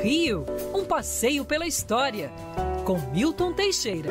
Rio, um passeio pela história, com Milton Teixeira.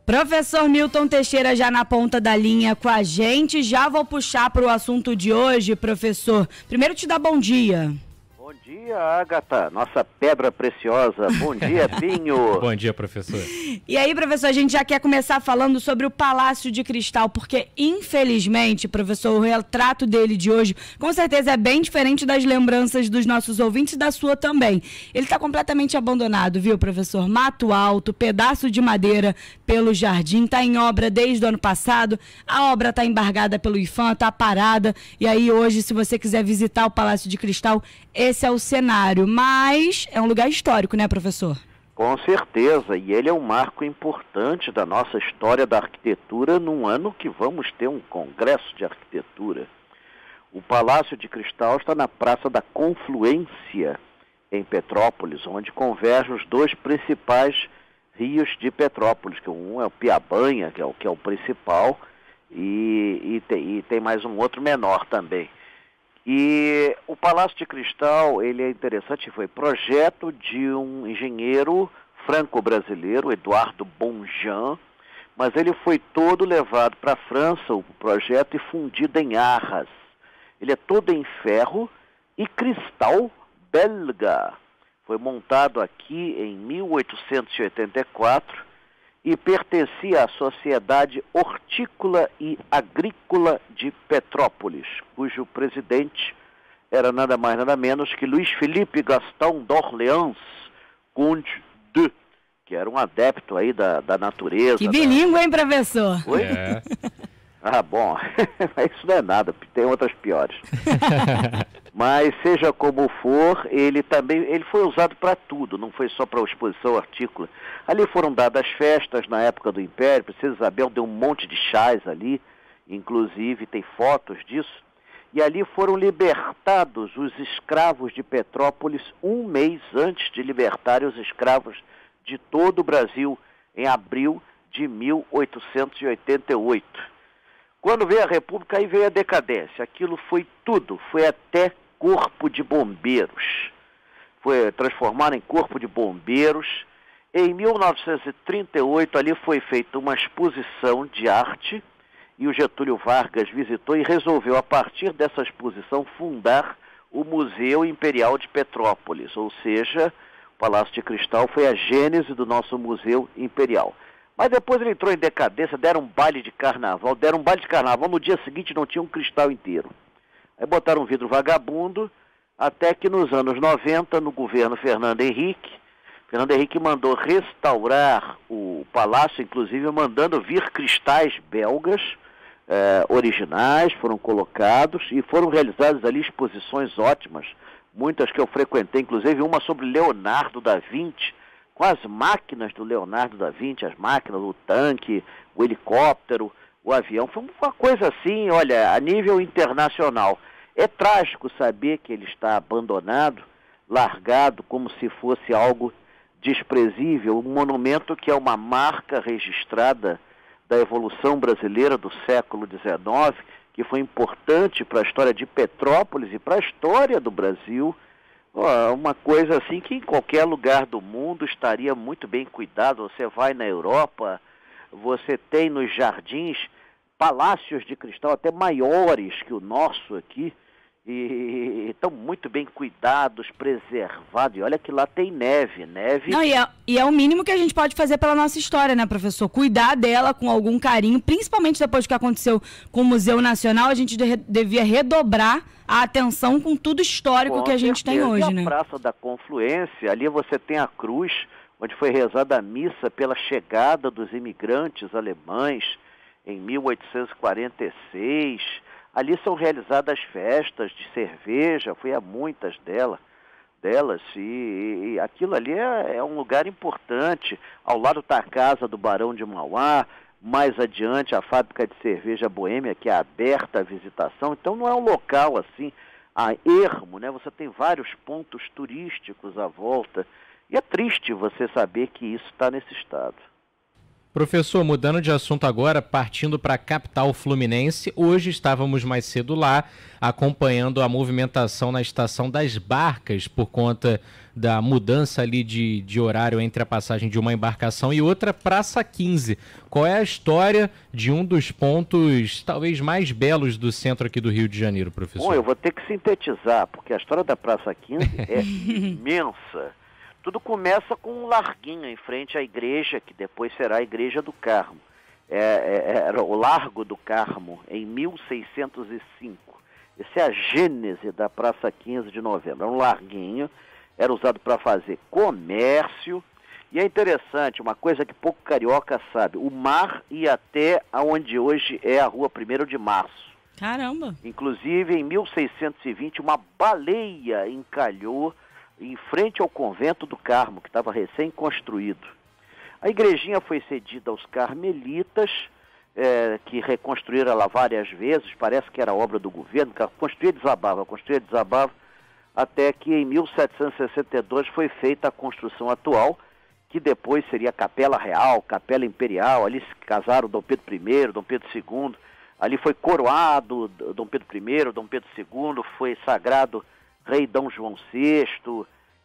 Professor Milton Teixeira já na ponta da linha com a gente. Já vou puxar para o assunto de hoje, professor. Primeiro te dar bom dia. Bom dia, Agatha, nossa pedra preciosa. Bom dia, Pinho. Bom dia, professor. E aí, professor, a gente já quer começar falando sobre o Palácio de Cristal, porque, infelizmente, professor, o retrato dele de hoje, com certeza é bem diferente das lembranças dos nossos ouvintes e da sua também. Ele está completamente abandonado, viu, professor? Mato alto, pedaço de madeira pelo jardim, está em obra desde o ano passado, a obra está embargada pelo IPHAN, está parada, e aí hoje, se você quiser visitar o Palácio de Cristal, esse é o cenário, mas é um lugar histórico, né, professor? Com certeza, e ele é um marco importante da nossa história da arquitetura num ano que vamos ter um congresso de arquitetura. O Palácio de Cristal está na Praça da Confluência, em Petrópolis, onde convergem os dois principais rios de Petrópolis, que um é o Piabanha, que é o principal, e tem mais um outro menor também. E o Palácio de Cristal, ele é interessante, foi projeto de um engenheiro franco-brasileiro, Eduardo Bonjean, mas ele foi todo levado para a França, o projeto, e fundido em Arras. Ele é todo em ferro e cristal belga. Foi montado aqui em 1884 e pertencia à Sociedade Hortícola e Agrícola de Petrópolis, cujo presidente era nada mais nada menos que Luiz Felipe Gaston d'Orléans, Conde de, que era um adepto aí da natureza. Que bilíngue, hein, professor? Oi? É. Ah, bom, isso não é nada, tem outras piores. Mas seja como for, ele foi usado para tudo, não foi só para a exposição hortícola. Ali foram dadas festas na época do Império, a Princesa Isabel deu um monte de chás ali, inclusive tem fotos disso. E ali foram libertados os escravos de Petrópolis um mês antes de libertarem os escravos de todo o Brasil, em abril de 1888. Quando veio a República, aí veio a decadência. Aquilo foi tudo, foi até corpo de bombeiros. Foi transformado em corpo de bombeiros. Em 1938, ali foi feita uma exposição de arte e o Getúlio Vargas visitou e resolveu, a partir dessa exposição, fundar o Museu Imperial de Petrópolis. Ou seja, o Palácio de Cristal foi a gênese do nosso Museu Imperial. Mas depois ele entrou em decadência, deram um baile de carnaval, no dia seguinte não tinha um cristal inteiro. Aí botaram um vidro vagabundo, até que nos anos 90, no governo Fernando Henrique mandou restaurar o palácio, inclusive mandando vir cristais belgas originais, foram colocados e foram realizadas ali exposições ótimas, muitas que eu frequentei, inclusive uma sobre Leonardo da Vinci, com as máquinas do Leonardo da Vinci, as máquinas, o tanque, o helicóptero, o avião. Foi uma coisa assim, olha, a nível internacional. É trágico saber que ele está abandonado, largado, como se fosse algo desprezível, um monumento que é uma marca registrada da evolução brasileira do século XIX, que foi importante para a história de Petrópolis e para a história do Brasil. Uma coisa assim que em qualquer lugar do mundo estaria muito bem cuidado. Você vai na Europa, você tem nos jardins palácios de cristal até maiores que o nosso aqui, e estão muito bem cuidados, preservados. E olha que lá tem neve. Não, e é o mínimo que a gente pode fazer pela nossa história, né, professor? Cuidar dela com algum carinho, principalmente depois do que aconteceu com o Museu Nacional, a gente devia redobrar a atenção com tudo histórico que a gente tem hoje, e né? a Praça da Confluência, ali você tem a cruz, onde foi rezada a missa pela chegada dos imigrantes alemães em 1846. Ali são realizadas festas de cerveja, fui a muitas delas, e aquilo ali é um lugar importante. Ao lado está a casa do Barão de Mauá, mais adiante a fábrica de cerveja Boêmia, que é aberta à visitação. Então não é um local assim, a ermo, né? Você tem vários pontos turísticos à volta, e é triste você saber que isso está nesse estado. Professor, mudando de assunto agora, partindo para a capital fluminense, hoje estávamos mais cedo lá, acompanhando a movimentação na Estação das Barcas, por conta da mudança ali de horário entre a passagem de uma embarcação e outra, Praça 15. Qual é a história de um dos pontos talvez mais belos do centro aqui do Rio de Janeiro, professor? Bom, eu vou ter que sintetizar, porque a história da Praça 15 é imensa. Tudo começa com um larguinho em frente à igreja, que depois será a Igreja do Carmo. Era o Largo do Carmo, em 1605. Essa é a gênese da Praça 15 de Novembro. Era um larguinho, era usado para fazer comércio. E é interessante, uma coisa que pouco carioca sabe, o mar ia até onde hoje é a Rua 1º de Março. Caramba! Inclusive, em 1620, uma baleia encalhou em frente ao convento do Carmo, que estava recém-construído. A igrejinha foi cedida aos carmelitas, que reconstruíram ela várias vezes, parece que era obra do governo, construía e desabava, até que em 1762 foi feita a construção atual, que depois seria a Capela Real, Capela Imperial. Ali se casaram Dom Pedro I, Dom Pedro II, ali foi coroado Dom Pedro I, Dom Pedro II, foi sagrado Rei Dom João VI,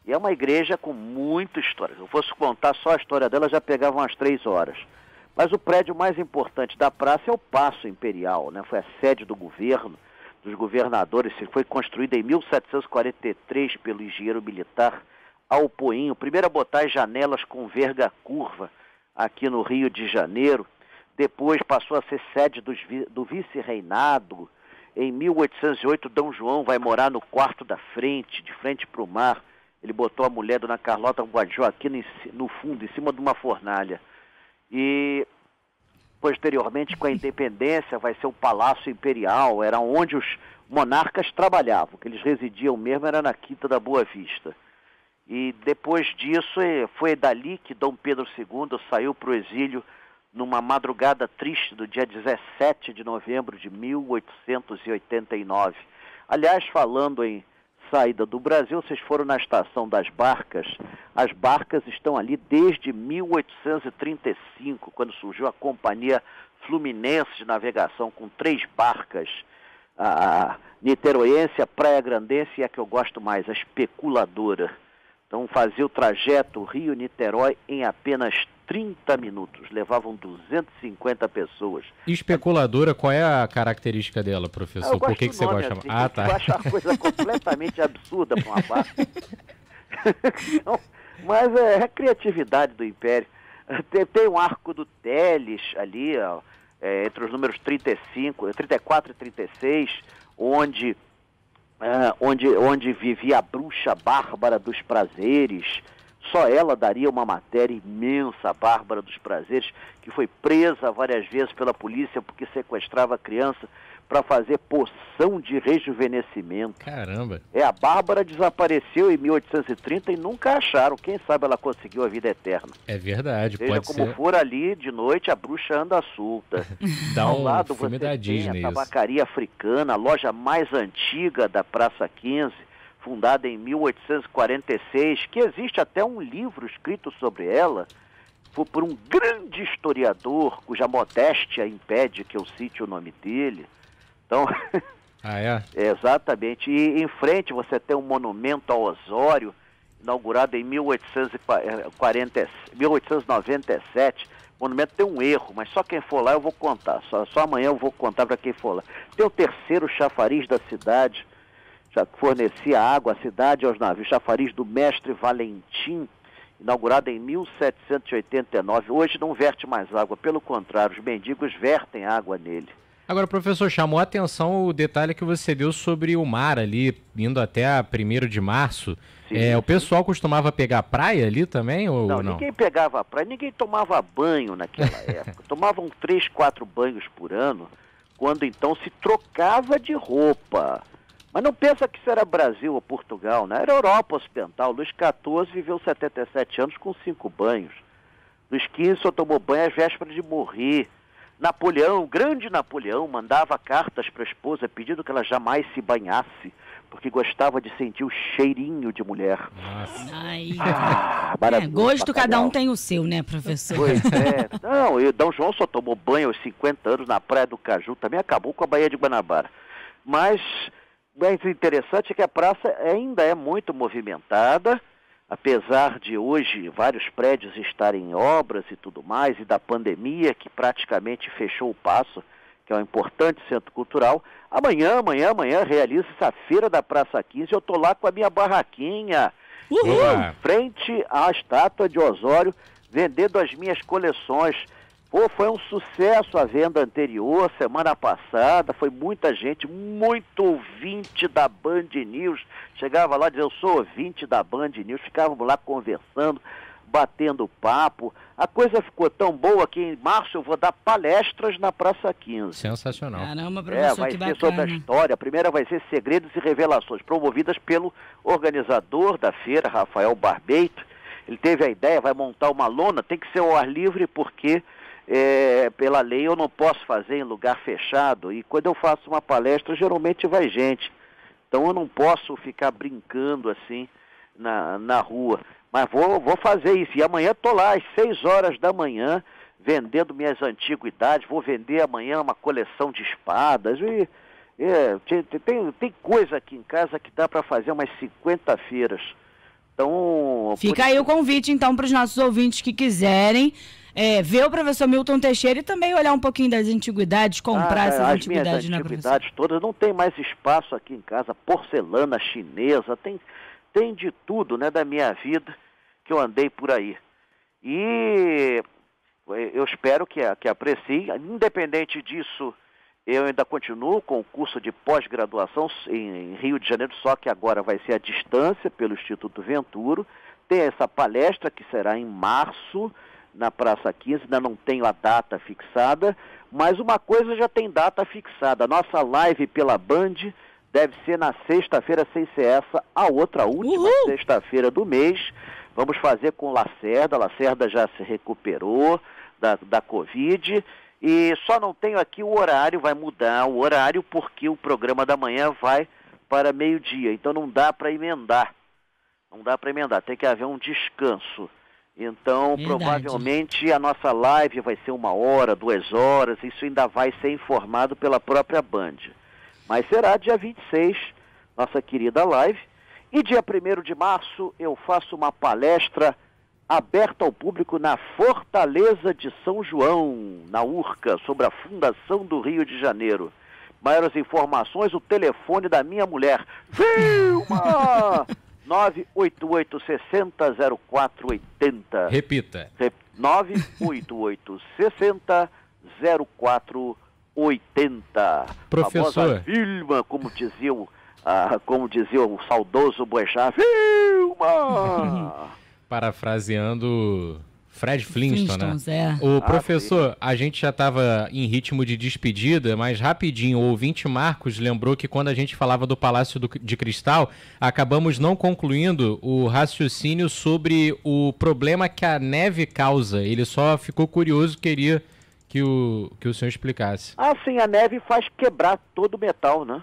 e é uma igreja com muita história. Se eu fosse contar só a história dela, já pegava umas 3 horas. Mas o prédio mais importante da praça é o Paço Imperial, né? Foi a sede do governo, dos governadores, foi construída em 1743 pelo engenheiro militar Alpoinho, primeiro a botar as janelas com verga curva aqui no Rio de Janeiro, depois passou a ser sede do vice-reinado. Em 1808, Dom João vai morar no quarto da frente, de frente para o mar. Ele botou a mulher, Dona Carlota Joaquina, no fundo, em cima de uma fornalha. E, posteriormente, com a independência, vai ser o Palácio Imperial, era onde os monarcas trabalhavam, que eles residiam mesmo, era na Quinta da Boa Vista. E depois disso, foi dali que Dom Pedro II saiu para o exílio numa madrugada triste do dia 17 de novembro de 1889. Aliás, falando em saída do Brasil, vocês foram na Estação das Barcas. As barcas estão ali desde 1835, quando surgiu a Companhia Fluminense de Navegação, com 3 barcas. A niteroense, a Praia Grandense e a que eu gosto mais, a Especuladora. Então fazia o trajeto Rio-Niterói em apenas 30 minutos, levavam 250 pessoas. Especuladora, qual é a característica dela, professor? Por que você gosta? Assim, tá. Eu acho uma coisa completamente absurda para uma barca. Não, mas é a criatividade do Império. Tem um arco do Teles ali, ó, entre os números 34 e 36, onde vivia a bruxa Bárbara dos Prazeres. Só ela daria uma matéria imensa, a Bárbara dos Prazeres, que foi presa várias vezes pela polícia porque sequestrava a criança para fazer poção de rejuvenescimento. Caramba! A Bárbara desapareceu em 1830 e nunca acharam. Quem sabe ela conseguiu a vida eterna. É verdade, Veja pode como ser. for ali, de noite, a bruxa anda solta. Ao lado você da Disney, tem a Tabacaria Africana, a loja mais antiga da Praça 15, fundada em 1846, que existe até um livro escrito sobre ela, foi por um grande historiador, cuja modéstia impede que eu cite o nome dele. Então, exatamente. E em frente você tem um monumento ao Osório, inaugurado em 1897. O monumento tem um erro, mas só quem for lá eu vou contar. Só amanhã eu vou contar para quem for lá. Tem o terceiro chafariz da cidade, já fornecia água à cidade e aos navios, chafariz do Mestre Valentim, inaugurado em 1789. Hoje não verte mais água, pelo contrário, os mendigos vertem água nele. Agora, professor, chamou a atenção o detalhe que você deu sobre o mar ali, indo até a 1º de março. Sim, o pessoal costumava pegar praia ali também, ou não? Ninguém pegava praia, ninguém tomava banho naquela época. Tomavam 3, 4 banhos por ano, quando então se trocava de roupa. Mas não pensa que isso era Brasil ou Portugal, né? Era Europa Ocidental. Luís XIV viveu 77 anos com 5 banhos. Luís XV só tomou banho às vésperas de morrer. Napoleão, o grande Napoleão, mandava cartas para a esposa pedindo que ela jamais se banhasse, porque gostava de sentir o cheirinho de mulher. Ai, gosto, cada um tem o seu, né, professor? Pois é. Não, e Dom João só tomou banho aos 50 anos na Praia do Caju, também acabou com a Baía de Guanabara. Mas mais interessante é que a praça ainda é muito movimentada, apesar de hoje vários prédios estarem em obras e tudo mais, e da pandemia que praticamente fechou o passo, que é um importante centro cultural. Amanhã realiza-se a Feira da Praça 15, eu estou lá com a minha barraquinha, em frente à estátua de Osório, vendendo as minhas coleções. Pô, foi um sucesso a venda anterior, semana passada, foi muita gente, muito ouvinte da Band News. Chegava lá e dizia, eu sou ouvinte da Band News, ficávamos lá conversando, batendo papo. A coisa ficou tão boa que em março eu vou dar palestras na Praça 15. Sensacional. Caramba, professor, vai que ser bacana. sobre a história. A primeira vai ser Segredos e Revelações, promovidas pelo organizador da feira, Rafael Barbeito. Ele teve a ideia, vai montar uma lona, tem que ser ao ar livre porque... pela lei eu não posso fazer em lugar fechado, e quando eu faço uma palestra geralmente vai gente, então eu não posso ficar brincando assim na rua, mas vou fazer isso, e amanhã estou lá às 6 horas da manhã vendendo minhas antiguidades, vou vender amanhã uma coleção de espadas, tem coisa aqui em casa que dá para fazer umas 50 feiras. Então, fica aí o convite então para os nossos ouvintes que quiserem ver o professor Milton Teixeira e também olhar um pouquinho das antiguidades, comprar essas antiguidades, né, professor? Todas, não tem mais espaço aqui em casa, porcelana chinesa, tem de tudo, né, da minha vida que eu andei por aí. E eu espero que aprecie. Independente disso, eu ainda continuo com o curso de pós-graduação em Rio de Janeiro, só que agora vai ser à distância pelo Instituto Venturo. Tem essa palestra que será em março, na Praça 15, ainda não tenho a data fixada, mas uma coisa já tem data fixada. A nossa live pela Band deve ser na sexta-feira, sem ser essa, a última sexta-feira do mês. Vamos fazer com Lacerda. Lacerda já se recuperou da Covid, e só não tenho aqui o horário, vai mudar o horário, porque o programa da manhã vai para meio-dia, então não dá para emendar, tem que haver um descanso. Então, provavelmente, a nossa live vai ser 1 hora, 2 horas, isso ainda vai ser informado pela própria Band. Mas será dia 26, nossa querida live. E dia 1º de março, eu faço uma palestra aberta ao público na Fortaleza de São João, na Urca, sobre a fundação do Rio de Janeiro. Maiores informações, o telefone da minha mulher. Filma! 988-60-0480. Repita. 988-60-0480. Professor. A famosa Vilma, como dizia o saudoso Boechat. Vilma! Parafraseando Fred Flintstone, né? É. O professor, a gente já estava em ritmo de despedida, mas rapidinho, o ouvinte Marcos lembrou que quando a gente falava do Palácio de Cristal, acabamos não concluindo o raciocínio sobre o problema que a neve causa. Ele só ficou curioso, queria que o senhor explicasse. Ah, sim, a neve faz quebrar todo o metal, né?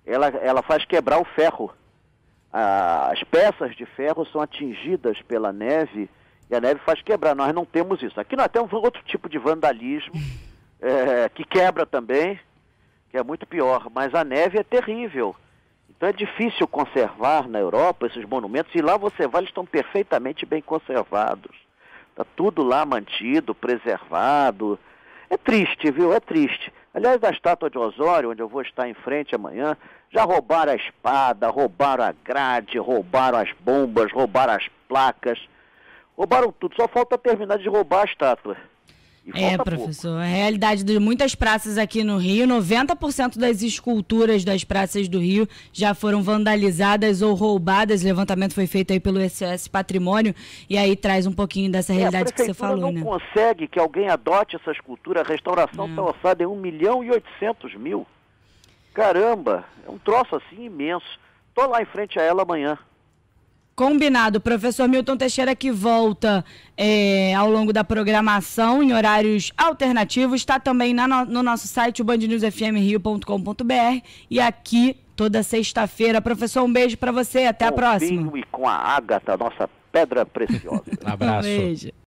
Ela faz quebrar o ferro. As peças de ferro são atingidas pela neve e a neve faz quebrar. Nós não temos isso. Aqui nós temos outro tipo de vandalismo que quebra também, que é muito pior. Mas a neve é terrível. Então é difícil conservar na Europa esses monumentos. E lá você vai, eles estão perfeitamente bem conservados. Está tudo lá mantido, preservado. É triste, viu? É triste. Aliás, da estátua de Osório, onde eu vou estar em frente amanhã, já roubaram a espada, roubaram a grade, roubaram as bombas, roubaram as placas. Roubaram tudo, só falta terminar de roubar a estátua. Professor, a realidade de muitas praças aqui no Rio, 90% das esculturas das praças do Rio já foram vandalizadas ou roubadas. O levantamento foi feito aí pelo SOS Patrimônio e aí traz um pouquinho dessa realidade que você falou, né? A prefeitura não consegue que alguém adote essa escultura. A restauração está orçada em 1.800.000. Caramba, é um troço assim imenso. Estou lá em frente a ela amanhã. Combinado. Professor Milton Teixeira, que volta ao longo da programação em horários alternativos, está também no nosso site, o bandnewsfmrio.com.br, e aqui toda sexta-feira. Professor, um beijo para você. Até a próxima. Com vinho e com a Ágata, nossa pedra preciosa. Abraço. Um beijo.